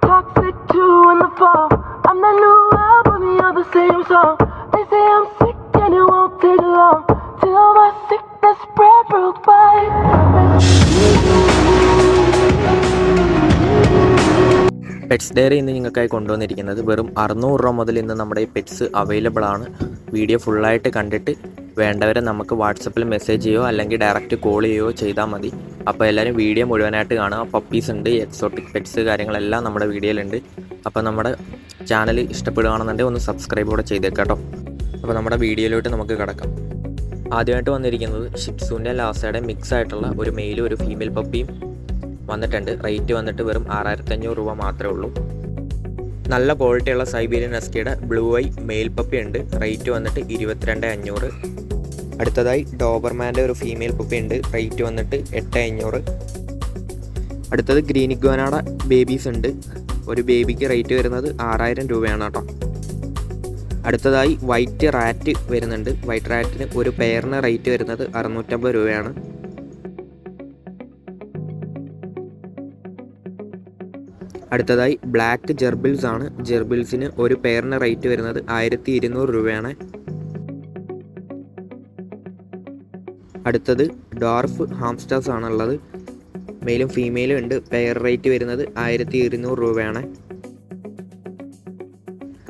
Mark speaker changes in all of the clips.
Speaker 1: toxic too in the fall. I'm the new album, you're the same song. They say I'm sick and it won't take long till my sickness spread worldwide.
Speaker 2: Pets diary ഇന്ന് നിങ്ങൾക്കായി കൊണ്ടുവന്നിരിക്കുന്നത് വെറും 600 രൂപ മുതൽ ഇന്ന് നമ്മുടെ ഈ pets available ആണ്. വീഡിയോ ഫുള്ളായിട്ട് കണ്ടിട്ട് വേണ്ടവരെ നമുക്ക് വാട്സപ്പിൽ മെസ്സേജ് ചെയ്യുകയോ അല്ലെങ്കിൽ ഡയറക്റ്റ് കോൾ ചെയ്യുകയോ ചെയ്താൽ മതി. അപ്പോൾ എല്ലാവരും വീഡിയോ മുഴുവനായിട്ട് കാണുക. പപ്പീസ് ഉണ്ട്, എക്സോട്ടിക് പെറ്റ്സ് കാര്യങ്ങളെല്ലാം നമ്മുടെ വീഡിയോയിലുണ്ട്. അപ്പോൾ നമ്മുടെ ചാനൽ ഇഷ്ടപ്പെടുകയാണെന്നുണ്ടെങ്കിൽ ഒന്ന് സബ്സ്ക്രൈബ് കൂടെ ചെയ്തേക്കാം കേട്ടോ. അപ്പോൾ നമ്മുടെ വീഡിയോയിലോട്ട് നമുക്ക് കിടക്കാം. ആദ്യമായിട്ട് വന്നിരിക്കുന്നത് ഷിറ്റ്സൂൻ്റെ ലാസയുടെ മിക്സ് ആയിട്ടുള്ള ഒരു മെയിലും ഒരു ഫീമെയിൽ പപ്പിയും വന്നിട്ടുണ്ട്. റേറ്റ് വന്നിട്ട് വെറും 6500 രൂപ മാത്രമേ ഉള്ളൂ. നല്ല ക്വാളിറ്റിയുള്ള സൈബീരിയൻ ഹസ്കിയുടെ ബ്ലൂ ഐ മെയിൽ പപ്പി ഉണ്ട്. റേറ്റ് വന്നിട്ട് 22,500. അടുത്തതായി ഡോബർമാൻ്റെ ഒരു ഫീമെയിൽ പപ്പി ഉണ്ട്. റേറ്റ് വന്നിട്ട് 8,500. അടുത്തത് ഗ്രീൻ ഇഗ്വാനയുടെ ബേബീസ് ഉണ്ട്. ഒരു ബേബിക്ക് റേറ്റ് വരുന്നത് 6000 രൂപയാണ് കേട്ടോ. അടുത്തതായി വൈറ്റ് റാറ്റ് വരുന്നുണ്ട്. വൈറ്റ് റാറ്റിന് ഒരു പെയറിന് റേറ്റ് വരുന്നത് 650 രൂപയാണ്. അടുത്തതായി ബ്ലാക്ക് ജെർബിൽസ് ആണ്. ജെർബിൽസിന് ഒരു പെയറിന് റേറ്റ് വരുന്നത് 1200 രൂപയാണ്. അടുത്തത് ഡോർഫ് ഹാംസ്റ്റേഴ്സ് ആണുള്ളത്. മെയിലും ഫീമെയിലും ഉണ്ട്. പെയർ റേറ്റ് വരുന്നത് 1200 രൂപയാണ്.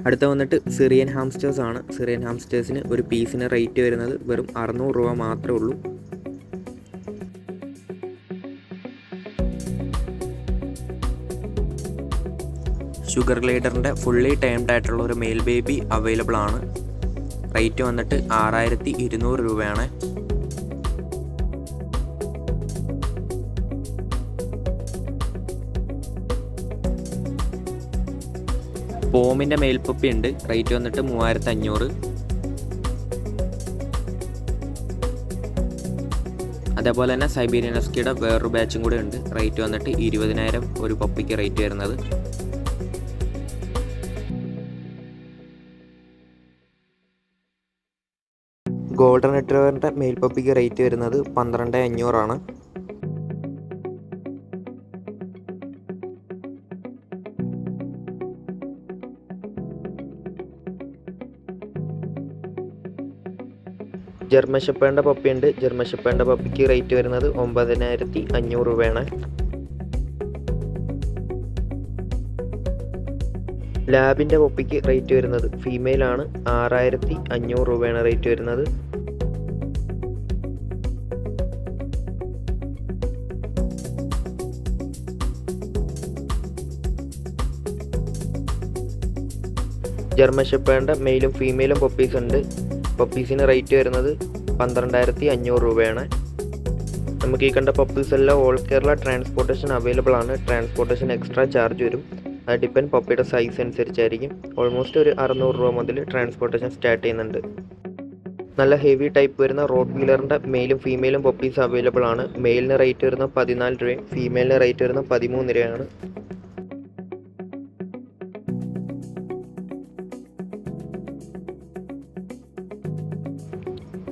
Speaker 2: അടുത്ത വന്നിട്ട് സിറിയൻ ഹാംസ്റ്റേഴ്സ് ആണ്. സിറിയൻ ഹാംസ്റ്റേഴ്സിന് ഒരു പീസിന് റേറ്റ് വരുന്നത് വെറും 600 രൂപ മാത്രമേ ഉള്ളൂ. ഷുഗർ ഗ്ലൈഡറിൻ്റെ ഫുള്ളി ടൈംഡ് ആയിട്ടുള്ള ഒരു മെയിൽ ബേബി അവൈലബിൾ ആണ്. റേറ്റ് വന്നിട്ട് 6200 രൂപയാണ്. പോമിൻ്റെ മെയിൽ പപ്പി ഉണ്ട്. റേറ്റ് വന്നിട്ട് 3500. അതേപോലെ തന്നെ സൈബീരിയൻ ഹസ്കിയുടെ വേറൊരു ബാച്ചും കൂടെ ഉണ്ട്. റേറ്റ് വന്നിട്ട് 20,000 ഒരു പപ്പിക്ക് റേറ്റ് വരുന്നത്. ഗോൾഡൻ റിട്രീവറിൻ്റെ മെയിൽ പപ്പിക്ക് റേറ്റ് വരുന്നത് 12,500 ആണ്. ജർമ്മൻ ഷെപ്പേർഡിൻ്റെ പപ്പി ഉണ്ട്. ജർമ്മൻ ഷെപ്പേർഡിൻ്റെ പപ്പിക്ക് റേറ്റ് വരുന്നത് 9500 രൂപയാണ്. ലാബിൻ്റെ പപ്പിക്ക് റേറ്റ് വരുന്നത് ഫീമെയിലാണ് 6500 രൂപയാണ് റേറ്റ് വരുന്നത്. ജർമ്മൻ ഷെപ്പേർഡിൻ്റെ മെയിലും ഫീമെയിലും പപ്പീസ് ഉണ്ട്. പപ്പീസിന് റേറ്റ് വരുന്നത് 12,500 രൂപയാണ്. നമുക്ക് ഈ കണ്ട പപ്പീസ് എല്ലാം ഓൾ കേരള ട്രാൻസ്പോർട്ടേഷൻ അവൈലബിൾ ആണ്. ട്രാൻസ്പോർട്ടേഷൻ എക്സ്ട്രാ ചാർജ് വരും. അത് ഡിപ്പെൻഡ് പപ്പിയുടെ സൈസ് അനുസരിച്ചായിരിക്കും. ഓൾമോസ്റ്റ് ഒരു 600 രൂപ മുതൽ ട്രാൻസ്പോർട്ടേഷൻ സ്റ്റാർട്ട് ചെയ്യുന്നുണ്ട്. നല്ല ഹെവി ടൈപ്പ് വരുന്ന റോഡ് വീലറിൻ്റെ മെയിലും ഫീമെയിലും പപ്പീസ് അവൈലബിൾ ആണ്. മെയിലിന് റേറ്റ് വരുന്നത് 14 രൂപയും ഫീമെയിലിന് റേറ്റ് വരുന്നത് 13 രൂപയാണ്.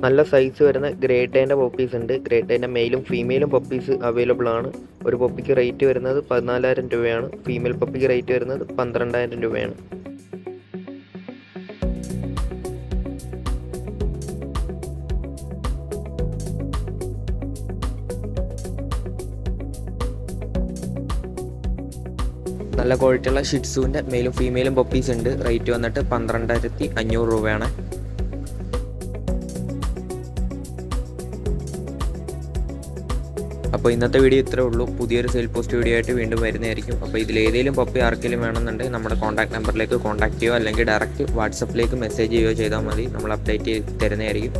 Speaker 2: നല്ല സൈസ് വരുന്ന ഗ്രേറ്റേൻ്റെ പപ്പീസ് ഉണ്ട്. ഗ്രേറ്റേൻ്റെ മെയിലും ഫീമെയിലും പപ്പീസ് അവൈലബിൾ ആണ്. ഒരു പപ്പിക്ക് റേറ്റ് വരുന്നത് 14,000 രൂപയാണ്. ഫീമെയിൽ പപ്പിക്ക് റേറ്റ് വരുന്നത് 12,000 രൂപയാണ്. നല്ല ക്വാളിറ്റിയുള്ള ഷിറ്റ്സൂൻ്റെ മെയിലും ഫീമെയിലും പപ്പീസ് ഉണ്ട്. റേറ്റ് വന്നിട്ട് 12,500 രൂപയാണ്. അപ്പോൾ ഇന്നത്തെ വീഡിയോ ഇത്രേ ഉള്ളൂ. പുതിയൊരു സെയിൽ പോസ്റ്റ് വീഡിയോ ആയിട്ട് വീണ്ടും വരുന്നതായിരിക്കും. അപ്പോൾ ഇതിലേതെങ്കിലും പപ്പി ആർക്കെങ്കിലും വേണമെന്നുണ്ടെങ്കിൽ നമ്മുടെ കോൺടാക്ട് നമ്പറിലേക്ക് കോൺടാക്ട് ചെയ്യുകയോ അല്ലെങ്കിൽ ഡയറക്റ്റ് വാട്സപ്പിലേക്ക് മെസ്സേജ് ചെയ്യുകയോ ചെയ്താൽ മതി. നമ്മൾ അപ്ഡേറ്റ് ചെയ്ത് തരുന്നതായിരിക്കും.